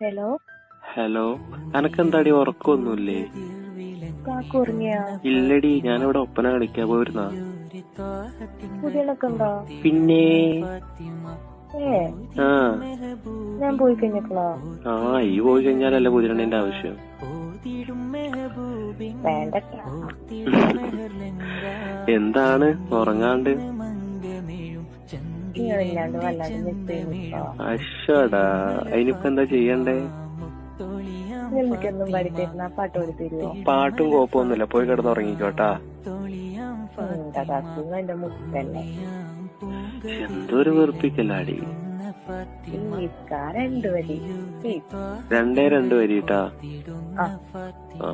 Hello hello, അനക്കെന്താടി ഉറക്കമൊന്നുമില്ലേ? കാക്കുറങ്ങിയാ? ഇല്ലടി, ഞാനിവിടെ ഒപ്പന കളിക്കാൻ പോയിരുന്നാ. പുതിയണൊക്കെ ഉണ്ടോ? പിന്നെ ആ ഞാൻ പോയി കഴിഞ്ഞപ്പോളാ? ഈ പോയി കഴിഞ്ഞാലല്ലേ കുതിരണിന്റെ ആവശ്യം. വേണ്ട. എന്താണ് ഉറങ്ങാണ്ട്? നിങ്ങളില്ലാണ്ട് വല്ലാതെ മിസ് ചെയ്യുന്നുണ്ടോ? അശ്ശടാ, അതിനിപ്പോ എന്താ ചെയ്യണ്ടേ? നിങ്ങൾക്കൊന്നും പഠിത്തരുന്ന പാട്ട് പാടി തരുമോ? പാട്ടും കോപ്പൊന്നുമില്ല, പോയി കിടന്നുറങ്ങിക്കോട്ടാ. എന്റെ മുത്തല്ലേ. എന്തൊരു വെറുപ്പിക്കലാടി. രണ്ടു വരി. 2 വരിട്ടാ. ആ